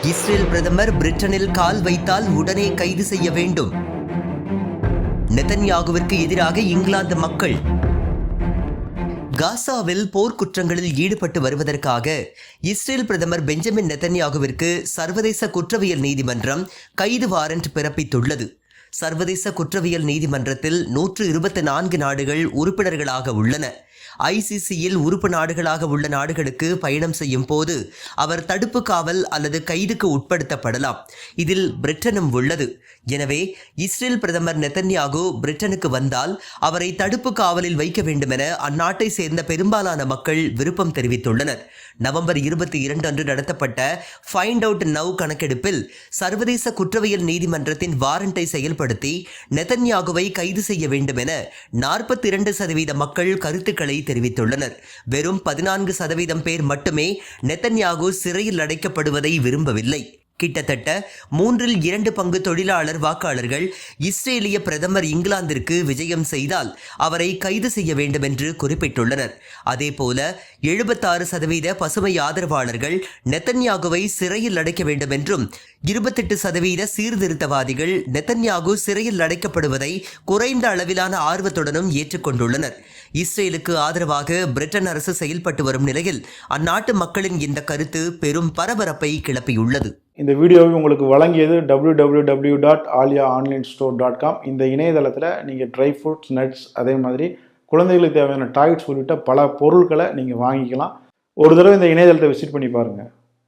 Israel பிரதமர் பிரிட்டனில் கால் வைத்தால் உடனே கைது செய்ய வேண்டும். நெதன்யாகுவிற்கு எதிராக இங்கிலாந்து மக்கள். காசாவில் போர்க்குற்றங்களில் ஈடுபட்டு வருவதற்காக இஸ்ரேல் பிரதமர் பெஞ்சமின் நெதன்யாகுவிற்கு சர்வதேச குற்றவியல் நீதிமன்றம் கைது வாரண்ட் பிறப்பித்துள்ளது. சர்வதேச குற்றவியல் நீதிமன்றத்தில் 124 நாடுகள் உறுப்பினர்களாக உள்ளன. ஐசிசியில் உறுப்பு நாடுகளாக உள்ள நாடுகளுக்கு பயணம் செய்யும் போது அவர் தடுப்பு காவல் அல்லது கைதுக்கு உட்படுத்தப்படலாம். இதில் பிரிட்டனும் உள்ளது. எனவே இஸ்ரேல் பிரதமர் நெதன்யாகு பிரிட்டனுக்கு வந்தால் அவரை தடுப்பு காவலில் வைக்க வேண்டும் என அந்நாட்டை சேர்ந்த பெரும்பாலான மக்கள் விருப்பம் தெரிவித்துள்ளனர். நவம்பர் 22 அன்று நடத்தப்பட்ட ஃபைண்ட் அவுட் நவ் கணக்கெடுப்பில் சர்வதேச குற்றவியல் நீதிமன்றத்தின் வாரண்டை செயல்படுத்தி நெதன்யாகுவை கைது செய்ய வேண்டும் என 42% மக்கள் கருத்துக்களை தெரிவித்துள்ளனர். வெறும் 14% பேர் மட்டுமே நெதன்யாகு சிறையில் அடைக்கப்படுவதை விரும்பவில்லை. கிட்டத்தட்ட 2/3 பங்கு தொழிலாளர் வாக்காளர்கள் இஸ்ரேலிய பிரதமர் இங்கிலாந்திற்கு விஜயம் செய்தால் அவரை கைது செய்ய வேண்டும் என்று குறிப்பிட்டுள்ளனர். அதேபோல 76% பசுமை ஆதரவாளர்கள் நெதன்யாகுவை சிறையில் அடைக்க வேண்டும் என்றும் 28% சீர்திருத்தவாதிகள் நெதன்யாகு சிறையில் அடைக்கப்படுவதை குறைந்த அளவிலான ஆர்வத்துடனும் ஏற்றுக்கொண்டுள்ளனர். இஸ்ரேலுக்கு ஆதரவாக பிரிட்டன் அரசு செயல்பட்டு வரும் நிலையில் அந்நாட்டு மக்களின் இந்த கருத்து பெரும் பரபரப்பை கிளப்பியுள்ளது. இந்த வீடியோவை உங்களுக்கு வழங்கியது www.aliaonlinestore.com. இந்த இணையதளத்தில் நீங்கள் ட்ரை ஃப்ரூட்ஸ், நட்ஸ், அதே மாதிரி குழந்தைகளுக்கு தேவையான டாய்ஸ் உள்ளிட்ட பல பொருட்களை நீங்கள் வாங்கிக்கலாம். ஒரு தடவை இந்த இணையதளத்தை விசிட் பண்ணி பாருங்கள்.